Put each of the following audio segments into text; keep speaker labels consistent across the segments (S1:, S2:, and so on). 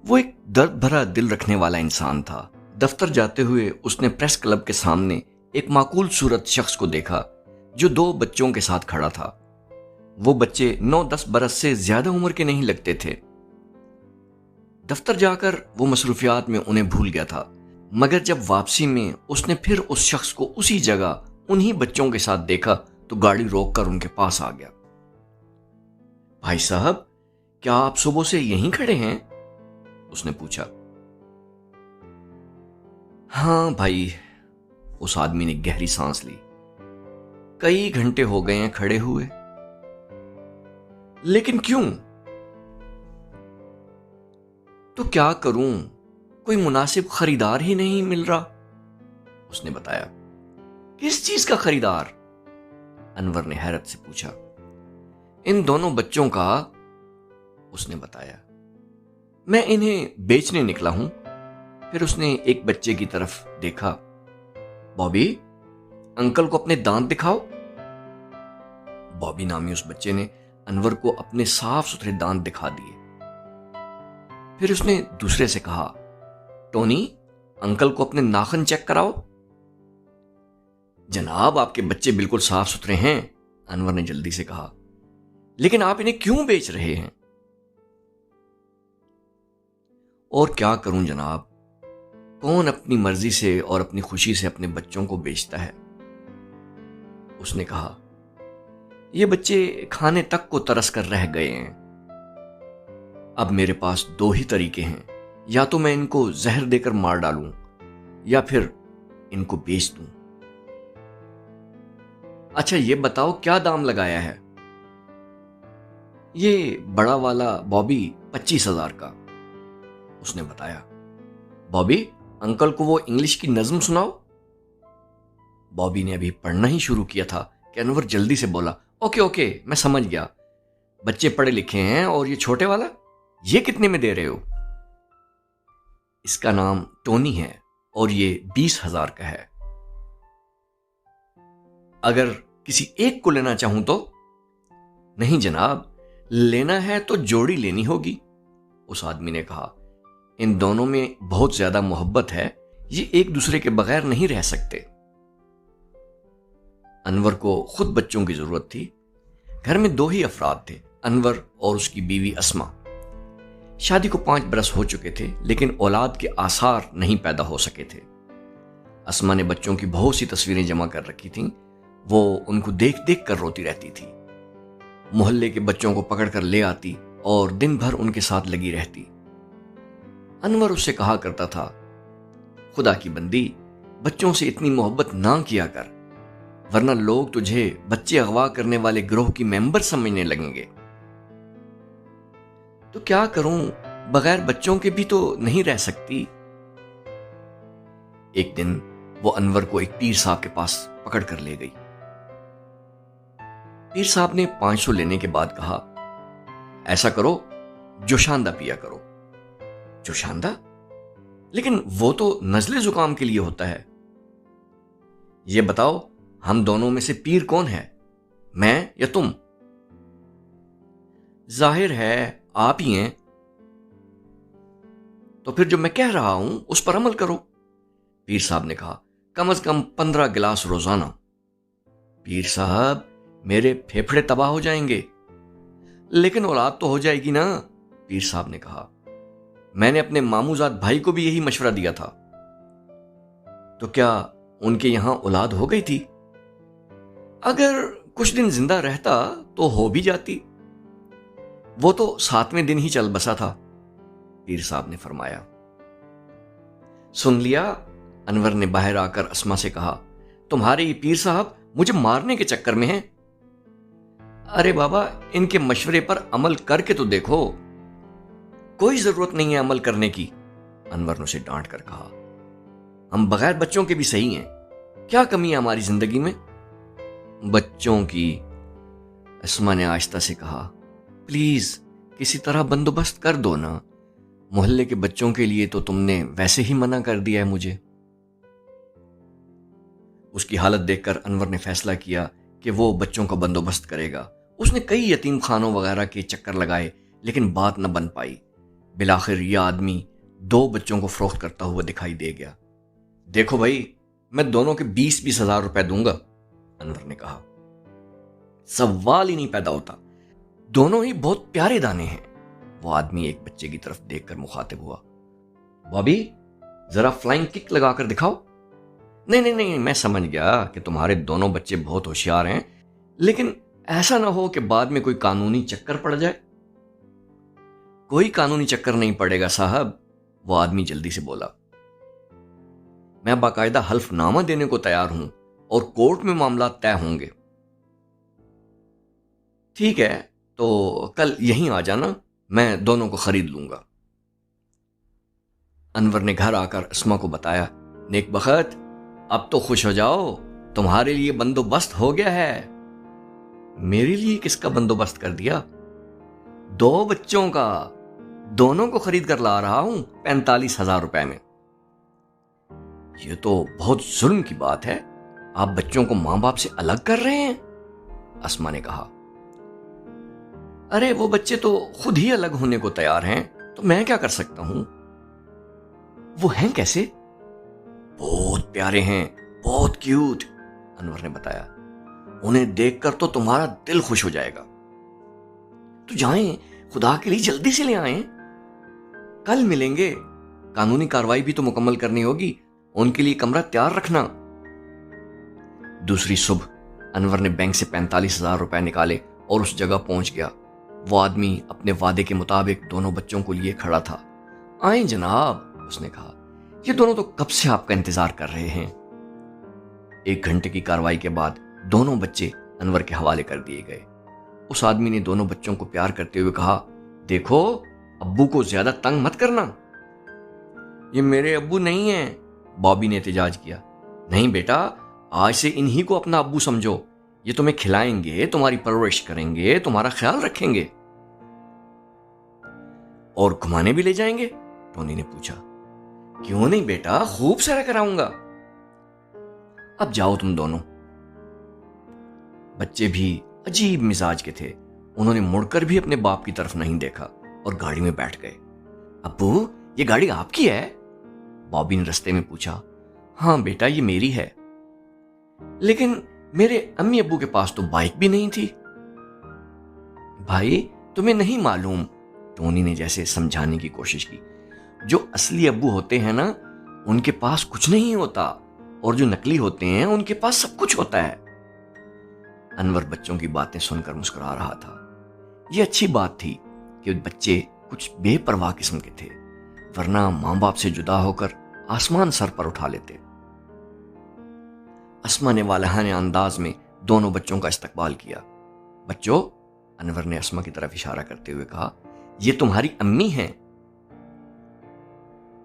S1: وہ ایک درد بھرا دل رکھنے والا انسان تھا۔ دفتر جاتے ہوئے اس نے پریس کلب کے سامنے ایک معقول صورت شخص کو دیکھا جو 2 بچوں کے ساتھ کھڑا تھا۔ وہ بچے 9-10 برس سے زیادہ عمر کے نہیں لگتے تھے۔ دفتر جا کر وہ مصروفیات میں انہیں بھول گیا تھا، مگر جب واپسی میں اس نے پھر اس شخص کو اسی جگہ انہی بچوں کے ساتھ دیکھا تو گاڑی روک کر ان کے پاس آ گیا۔ بھائی صاحب، کیا آپ صبح سے یہیں کھڑے ہیں؟ اس نے پوچھا۔ ہاں بھائی، اس آدمی نے گہری سانس لی، کئی گھنٹے ہو گئے ہیں کھڑے ہوئے۔ لیکن کیوں؟ تو کیا کروں، کوئی مناسب خریدار ہی نہیں مل رہا، اس نے بتایا۔ کس چیز کا خریدار؟ انور نے حیرت سے پوچھا۔ ان دونوں بچوں کا، اس نے بتایا۔ میں انہیں بیچنے نکلا ہوں۔ پھر اس نے ایک بچے کی طرف دیکھا۔ بابی، انکل کو اپنے دانت دکھاؤ۔ بابی نامی اس بچے نے انور کو اپنے صاف ستھرے دانت دکھا دیے۔ پھر اس نے دوسرے سے کہا، ٹونی، انکل کو اپنے ناخن چیک کراؤ۔ جناب، آپ کے بچے بالکل صاف ستھرے ہیں، انور نے جلدی سے کہا، لیکن آپ انہیں کیوں بیچ رہے ہیں؟ اور کیا کروں جناب، کون اپنی مرضی سے اور اپنی خوشی سے اپنے بچوں کو بیچتا ہے؟ اس نے کہا، یہ بچے کھانے تک کو ترس کر رہ گئے ہیں۔ اب میرے پاس 2 ہی طریقے ہیں، یا تو میں ان کو زہر دے کر مار ڈالوں یا پھر ان کو بیچ دوں۔ اچھا یہ بتاؤ کیا دام لگایا ہے؟ یہ بڑا والا بابی 25,000 کا، اس نے بتایا۔ بابی، انکل کو وہ انگلش کی نظم سناؤ۔ بابی نے ابھی پڑھنا ہی شروع کیا تھا کہ انور جلدی سے بولا، اوکے میں سمجھ گیا، بچے پڑھے لکھے ہیں، اور یہ چھوٹے والا یہ کتنے میں دے رہے ہو؟ اس کا نام ٹونی ہے اور یہ 20,000 کا ہے۔ اگر کسی ایک کو لینا چاہوں تو؟ نہیں جناب، لینا ہے تو جوڑی لینی ہوگی، اس آدمی نے کہا۔ ان دونوں میں بہت زیادہ محبت ہے، یہ ایک دوسرے کے بغیر نہیں رہ سکتے۔ انور کو خود بچوں کی ضرورت تھی۔ گھر میں 2 ہی افراد تھے، انور اور اس کی بیوی اسما۔ شادی کو 5 برس ہو چکے تھے، لیکن اولاد کے آثار نہیں پیدا ہو سکے تھے۔ اسما نے بچوں کی بہت سی تصویریں جمع کر رکھی تھیں، وہ ان کو دیکھ دیکھ کر روتی رہتی تھی۔ محلے کے بچوں کو پکڑ کر لے آتی اور دن بھر ان کے ساتھ لگی رہتی۔ انور اس سے کہا کرتا تھا، خدا کی بندی، بچوں سے اتنی محبت نہ کیا کر، ورنہ لوگ تجھے بچے اغوا کرنے والے گروہ کی ممبر سمجھنے لگیں گے۔ تو کیا کروں، بغیر بچوں کے بھی تو نہیں رہ سکتی۔ ایک دن وہ انور کو ایک پیر صاحب کے پاس پکڑ کر لے گئی۔ پیر صاحب نے 500 لینے کے بعد کہا، ایسا کرو، جوشاندہ پیا کرو۔ جوشاندہ؟ لیکن وہ تو نزلے زکام کے لیے ہوتا ہے۔ یہ بتاؤ، ہم دونوں میں سے پیر کون ہے، میں یا تم؟ ظاہر ہے آپ ہی ہیں۔ تو پھر جو میں کہہ رہا ہوں اس پر عمل کرو، پیر صاحب نے کہا، کم از کم 15 گلاس روزانہ۔ پیر صاحب، میرے پھیپھڑے تباہ ہو جائیں گے۔ لیکن اولاد تو ہو جائے گی نا، پیر صاحب نے کہا۔ میں نے اپنے ماموزاد بھائی کو بھی یہی مشورہ دیا تھا۔ تو کیا ان کے یہاں اولاد ہو گئی تھی؟ اگر کچھ دن زندہ رہتا تو ہو بھی جاتی، وہ تو 7ویں دن ہی چل بسا تھا، پیر صاحب نے فرمایا۔ سن لیا؟ انور نے باہر آ کر اسما سے کہا، تمہارے یہ پیر صاحب مجھے مارنے کے چکر میں ہیں۔ ارے بابا، ان کے مشورے پر عمل کر کے تو دیکھو۔ کوئی ضرورت نہیں ہے عمل کرنے کی، انور نے اسے ڈانٹ کر کہا۔ ہم بغیر بچوں کے بھی صحیح ہیں، کیا کمی ہے ہماری زندگی میں؟ بچوں کی، اسما نے آہستہ سے کہا، پلیز کسی طرح بندوبست کر دو نا، محلے کے بچوں کے لیے تو تم نے ویسے ہی منع کر دیا ہے مجھے۔ اس کی حالت دیکھ کر انور نے فیصلہ کیا کہ وہ بچوں کا بندوبست کرے گا۔ اس نے کئی یتیم خانوں وغیرہ کے چکر لگائے، لیکن بات نہ بن پائی۔ بالآخر یہ آدمی 2 بچوں کو فروخت کرتا ہوا دکھائی دے گیا۔ دیکھو بھائی، میں دونوں کے 20-20 ہزار روپے دوں گا، انور نے کہا۔ سوال ہی نہیں پیدا ہوتا، دونوں ہی بہت پیارے دانے ہیں۔ وہ آدمی ایک بچے کی طرف دیکھ کر مخاطب ہوا، بابی ذرا فلائنگ کک لگا کر دکھاؤ۔ نہیں، میں سمجھ گیا کہ تمہارے دونوں بچے بہت ہوشیار ہیں، لیکن ایسا نہ ہو کہ بعد میں کوئی قانونی چکر پڑ جائے۔ کوئی قانونی چکر نہیں پڑے گا صاحب، وہ آدمی جلدی سے بولا۔ میں باقاعدہ حلف نامہ دینے کو تیار ہوں اور کورٹ میں معاملات طے ہوں گے۔ ٹھیک ہے، تو کل یہیں آ جانا، میں دونوں کو خرید لوں گا۔ انور نے گھر آ کر اسما کو بتایا، نیک بخت، اب تو خوش ہو جاؤ، تمہارے لیے بندوبست ہو گیا ہے۔ میرے لیے کس کا بندوبست کر دیا؟ 2 بچوں کا، دونوں کو خرید کر لا رہا ہوں 45,000 روپے میں۔ یہ تو بہت ظلم کی بات ہے، آپ بچوں کو ماں باپ سے الگ کر رہے ہیں، اسما نے کہا۔ ارے وہ بچے تو خود ہی الگ ہونے کو تیار ہیں، تو میں کیا کر سکتا ہوں؟ وہ ہیں کیسے؟ بہت پیارے ہیں، بہت کیوٹ، انور نے بتایا۔ انہیں دیکھ کر تو تمہارا دل خوش ہو جائے گا۔ تو جائیں، خدا کے لیے جلدی سے لے آئیں، کل ملیں گے۔ قانونی کارروائی بھی تو مکمل کرنی ہوگی، ان کے لیے کمرہ تیار رکھنا۔ دوسری صبح انور نے بینک سے 45,000 روپے نکالے اور اس جگہ پہنچ گیا۔ وہ آدمی اپنے وعدے کے مطابق دونوں بچوں کو لیے کھڑا تھا۔ آئیں جناب، اس نے کہا، یہ دونوں تو کب سے آپ کا انتظار کر رہے ہیں۔ 1 گھنٹے کی کارروائی کے بعد دونوں بچے انور کے حوالے کر دیے گئے۔ اس آدمی نے دونوں بچوں کو پیار کرتے ہوئے کہا، دیکھو ابو کو زیادہ تنگ مت کرنا۔ یہ میرے ابو نہیں ہیں، بابی نے احتجاج کیا۔ نہیں بیٹا، آج سے انہی کو اپنا ابو سمجھو، یہ تمہیں کھلائیں گے، تمہاری پرورش کریں گے، تمہارا خیال رکھیں گے۔ اور گھمانے بھی لے جائیں گے؟ ٹونی نے پوچھا۔ کیوں نہیں بیٹا، خوب سارا کراؤں گا۔ اب جاؤ تم دونوں۔ بچے بھی عجیب مزاج کے تھے، انہوں نے مڑ کر بھی اپنے باپ کی طرف نہیں دیکھا اور گاڑی میں بیٹھ گئے۔ ابو، یہ گاڑی آپ کی ہے؟ بابی نے رستے میں پوچھا۔ ہاں بیٹا، یہ میری ہے، لیکن میرے امی ابو کے پاس تو بائک بھی نہیں تھی۔ بھائی تمہیں نہیں معلوم، ٹونی نے جیسے سمجھانے کی کوشش کی، جو اصلی ابو ہوتے ہیں نا، ان کے پاس کچھ نہیں ہوتا، اور جو نقلی ہوتے ہیں ان کے پاس سب کچھ ہوتا ہے۔ انور بچوں کی باتیں سن کر مسکرا رہا تھا۔ یہ اچھی بات تھی کہ بچے کچھ بے پرواہ قسم کے تھے، ورنہ ماں باپ سے جدا ہو کر آسمان سر پر اٹھا لیتے۔ اسما نے والہانہ انداز میں دونوں بچوں کا استقبال کیا۔ بچوں، انور نے اسما کی طرف اشارہ کرتے ہوئے کہا، یہ تمہاری امی ہیں۔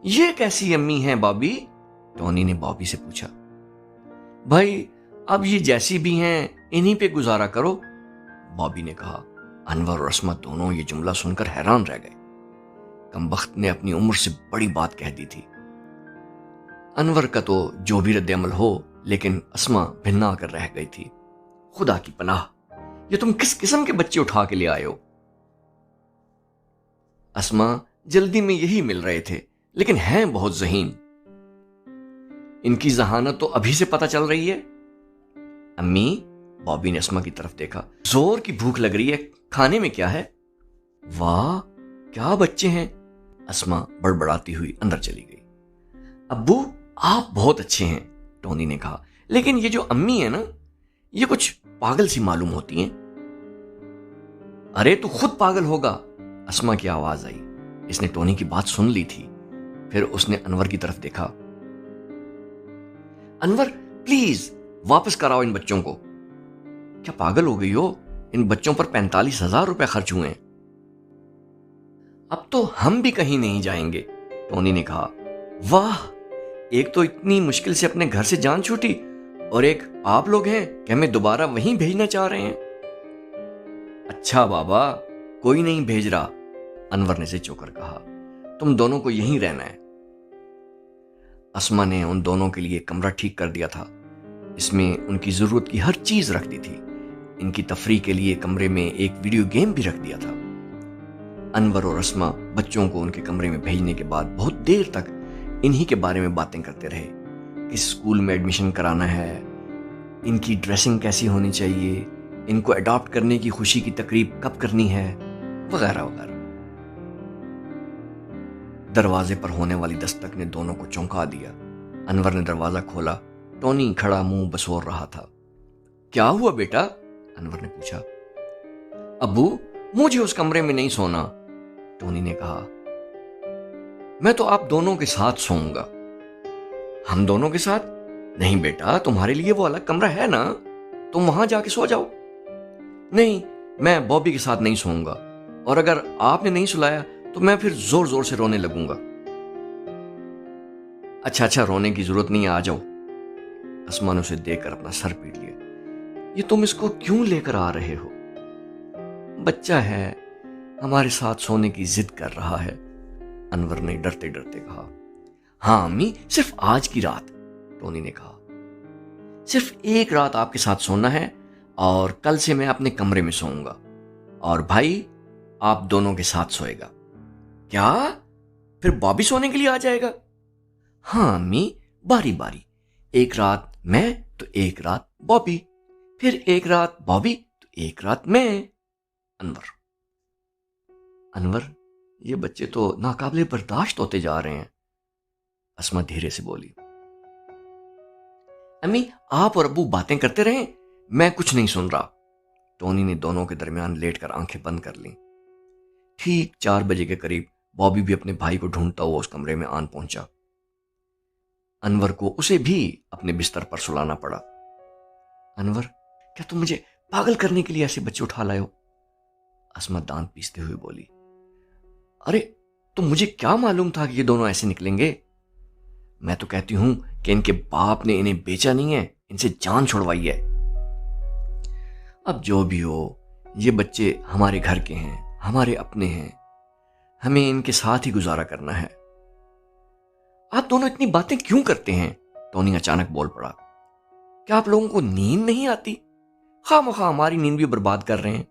S1: یہ کیسی امی ہیں بابی؟ ٹونی نے بابی سے پوچھا۔ بھائی اب یہ جیسی بھی ہیں انہی پہ گزارا کرو، بابی نے کہا۔ انور اور اسما دونوں یہ جملہ سن کر حیران رہ گئے۔ کمبخت نے اپنی عمر سے بڑی بات کہہ دی تھی۔ انور کا تو جو بھی رد عمل ہو، لیکن اسما بھنا کر رہ گئی تھی۔ خدا کی پناہ، یہ تم کس قسم کے بچے اٹھا کے لے آئے ہو؟ اسما جلدی میں یہی مل رہے تھے، لیکن ہیں بہت ذہین۔ ان کی ذہانت تو ابھی سے پتہ چل رہی ہے۔ امی، بابی نے اسما کی طرف دیکھا، زور کی بھوک لگ رہی ہے، کھانے میں کیا ہے؟ واہ کیا بچے ہیں، اسما بڑبڑاتی ہوئی اندر چلی گئی۔ ابو آپ بہت اچھے ہیں، ٹونی نے کہا، لیکن یہ جو امی ہے نا، یہ کچھ پاگل سی معلوم ہوتی ہیں۔ ارے تو خود پاگل ہوگا، اسما کی آواز آئی۔ اس نے ٹونی کی بات سن لی تھی۔ پھر اس نے انور کی طرف دیکھا۔ انور پلیز واپس کراؤ ان بچوں کو۔ کیا پاگل ہو گئی ہو؟ ان بچوں پر 45,000 روپے خرچ ہوئے ہیں۔ اب تو ہم بھی کہیں نہیں جائیں گے، ٹونی نے کہا۔ واہ، ایک تو اتنی مشکل سے اپنے گھر سے جان چھوٹی، اور ایک آپ لوگ ہیں کہ ہمیں دوبارہ وہیں بھیجنا چاہ رہے ہیں۔ اچھا بابا، کوئی نہیں بھیج رہا، انور نے سے چوکر کہا، تم دونوں کو یہیں رہنا ہے۔ اسما نے ان دونوں کے لیے کمرہ ٹھیک کر دیا تھا۔ اس میں ان کی ضرورت کی ہر چیز رکھ دی تھی۔ ان کی تفریح کے لیے کمرے میں ایک ویڈیو گیم بھی رکھ دیا تھا۔ انور اور اسما بچوں کو ان کے کمرے میں بھیجنے کے بعد بہت دیر تک انہی کے بارے میں باتیں کرتے رہے. کس اسکول میں ایڈمیشن کرانا ہے، ان کی ڈریسنگ کیسی ہونی چاہیے، ان کو اڈاپٹ کرنے کی خوشی کی تقریب کب کرنی ہے، وغیرہ وغیرہ. دروازے پر ہونے والی دستک نے دونوں کو چونکا دیا. انور نے دروازہ کھولا. ٹونی کھڑا منہ بسور رہا تھا. کیا ہوا بیٹا؟ انور نے پوچھا. ابو، مجھے اس کمرے میں نہیں سونا، ٹونی نے کہا. میں تو آپ دونوں کے ساتھ سوؤں گا. ہم دونوں کے ساتھ؟ نہیں بیٹا، تمہارے لیے وہ الگ کمرہ ہے نا، تم وہاں جا کے سو جاؤ. نہیں، میں بابی کے ساتھ نہیں سوؤں گا، اور اگر آپ نے نہیں سلایا تو میں پھر زور زور سے رونے لگوں گا. اچھا رونے کی ضرورت نہیں ہے، آ جاؤ. اسما نے اسے دیکھ کر اپنا سر پیٹ لیا. یہ تم اس کو کیوں لے کر آ رہے ہو؟ بچہ ہے، ہمارے ساتھ سونے کی ضد کر رہا ہے، انور نے ڈرتے ڈرتے کہا. ہاں امی، صرف آج کی رات، ٹونی نے کہا. صرف ایک رات آپ کے ساتھ سونا ہے، اور کل سے میں اپنے کمرے میں سوؤں گا، اور بھائی آپ دونوں کے ساتھ سوئے گا. کیا؟ پھر بابی سونے کے لیے آ جائے گا؟ ہاں امی، باری باری، ایک رات میں تو ایک رات بابی، پھر ایک رات بابی تو ایک رات میں. انور، یہ بچے تو ناقابل برداشت ہوتے جا رہے ہیں، اسما دھیرے سے بولی. امی، آپ اور ابو باتیں کرتے رہیں، میں کچھ نہیں سن رہا. ٹونی نے دونوں کے درمیان لیٹ کر آنکھیں بند کر لیں. ٹھیک 4 بجے کے قریب بابی بھی اپنے بھائی کو ڈھونڈتا ہوا اس کمرے میں آن پہنچا. انور کو اسے بھی اپنے بستر پر سلانا پڑا. انور، کیا تم مجھے پاگل کرنے کے لیے ایسے بچے اٹھا لائے ہو؟ اسما دانت پیستے ہوئے بولی. ارے تو مجھے کیا معلوم تھا کہ یہ دونوں ایسے نکلیں گے؟ میں تو کہتی ہوں کہ ان کے باپ نے انہیں بیچا نہیں ہے، ان سے جان چھڑوائی ہے. اب جو بھی ہو، یہ بچے ہمارے گھر کے ہیں، ہمارے اپنے ہیں، ہمیں ان کے ساتھ ہی گزارا کرنا ہے. آپ دونوں اتنی باتیں کیوں کرتے ہیں؟ ٹونی اچانک بول پڑا. کیا آپ لوگوں کو نیند نہیں آتی؟ خواہ مخواہ ہماری نیند بھی برباد کر رہے ہیں.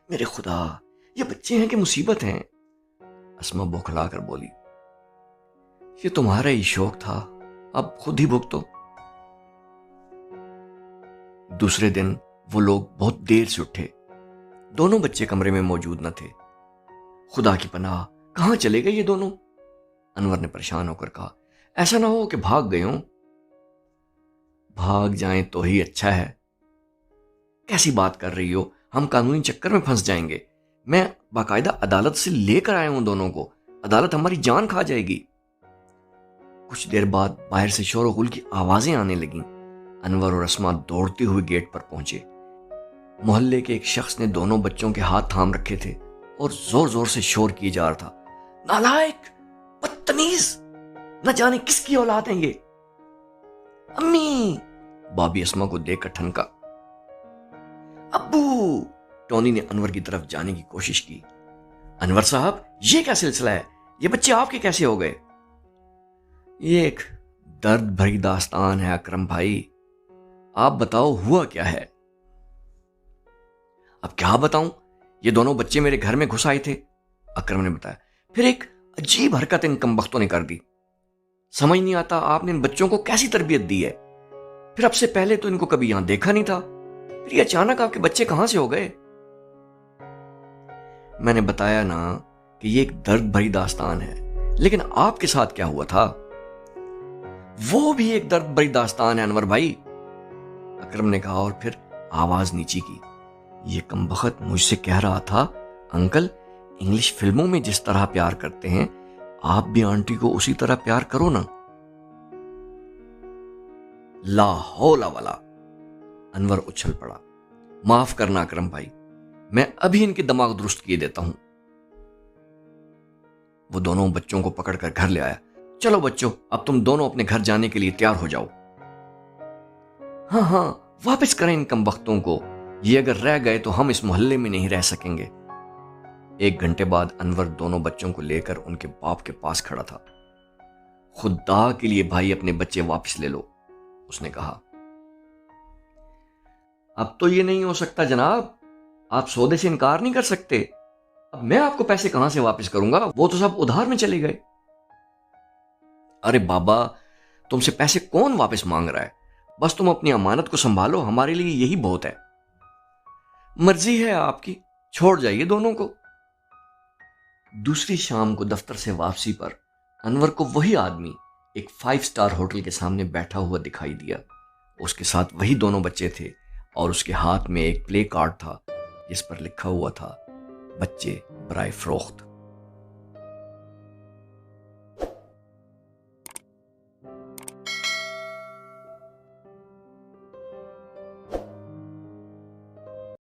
S1: میرے خدا، یہ بچے ہیں کہ مصیبت ہیں، اسما بوکھلا کر بولی. یہ تمہارا ہی شوق تھا، اب خود ہی بھگتو. دوسرے دن وہ لوگ بہت دیر سے اٹھے. دونوں بچے کمرے میں موجود نہ تھے. خدا کی پناہ، کہاں چلے گئے یہ دونوں؟ انور نے پریشان ہو کر کہا. ایسا نہ ہو کہ بھاگ گئے ہوں. بھاگ جائیں تو ہی اچھا ہے. کیسی بات کر رہی ہو؟ ہم قانونی چکر میں پھنس جائیں گے. میں باقاعدہ عدالت سے لے کر آیا ہوں دونوں کو. عدالت ہماری جان کھا جائے گی. کچھ دیر بعد باہر سے شور و غل کی آوازیں آنے لگیں. انور اور اسما دوڑتے ہوئے گیٹ پر پہنچے. محلے کے ایک شخص نے دونوں بچوں کے ہاتھ تھام رکھے تھے اور زور زور سے شور کیے جا رہا تھا. نالائق، بدتمیز، نہ جانے کس کی اولاد ہیں یہ. امی، بابی اسما کو دیکھ کر ٹھنکا. ابو، ٹونی نے انور کی طرف جانے کی کوشش کی. انور صاحب، یہ کیا سلسلہ ہے؟ یہ بچے آپ کے کیسے ہو گئے؟ یہ ایک درد بھری داستان ہے اکرم بھائی. آپ بتاؤ ہوا کیا ہے؟ اب کیا بتاؤں؟ یہ دونوں بچے میرے گھر میں گھس آئے تھے، اکرم نے بتایا. پھر ایک عجیب حرکت ان کمبختوں نے کر دی. سمجھ نہیں آتا آپ نے ان بچوں کو کیسی تربیت دی ہے. پھر اب سے پہلے تو ان کو کبھی یہاں دیکھا نہیں تھا، پھر یہ اچانک آپ کے بچے کہاں سے ہو گئے؟ میں نے بتایا نا کہ یہ ایک درد بھری داستان ہے. لیکن آپ کے ساتھ کیا ہوا تھا؟ وہ بھی ایک درد بھری داستان ہے انور بھائی، اکرم نے کہا اور پھر آواز نیچی کی. یہ کمبخت مجھ سے کہہ رہا تھا، انکل، انگلش فلموں میں جس طرح پیار کرتے ہیں آپ بھی آنٹی کو اسی طرح پیار کرو نا. لا حول ولا. انور اچھل پڑا. معاف کرنا اکرم بھائی، میں ابھی ان کے دماغ درست کیے دیتا ہوں. وہ دونوں بچوں کو پکڑ کر گھر لے آیا. چلو بچوں، اب تم دونوں اپنے گھر جانے کے لیے تیار ہو جاؤ. ہاں، واپس کریں ان کمبختوں کو. یہ اگر رہ گئے تو ہم اس محلے میں نہیں رہ سکیں گے. 1 گھنٹے بعد انور دونوں بچوں کو لے کر ان کے باپ کے پاس کھڑا تھا. خدا کے لیے بھائی اپنے بچے واپس لے لو، اس نے کہا. اب تو یہ نہیں ہو سکتا جناب، آپ سودے سے انکار نہیں کر سکتے. اب میں آپ کو پیسے کہاں سے واپس کروں گا؟ وہ تو سب ادھار میں چلے گئے۔ ارے بابا، تم سے پیسے کون واپس مانگ رہا ہے؟ بس تم اپنی امانت کو سنبھالو، ہمارے لیے یہی بہت ہے۔ مرضی ہے آپ کی، چھوڑ جائیے دونوں کو۔ دوسری شام کو دفتر سے واپسی پر انور کو وہی آدمی ایک 5 اسٹار ہوٹل کے سامنے بیٹھا ہوا دکھائی دیا۔ اس کے ساتھ وہی دونوں بچے تھے اور اس کے ہاتھ میں ایک پلے کارڈ تھا جس پر لکھا ہوا تھا بچے برائے فروخت۔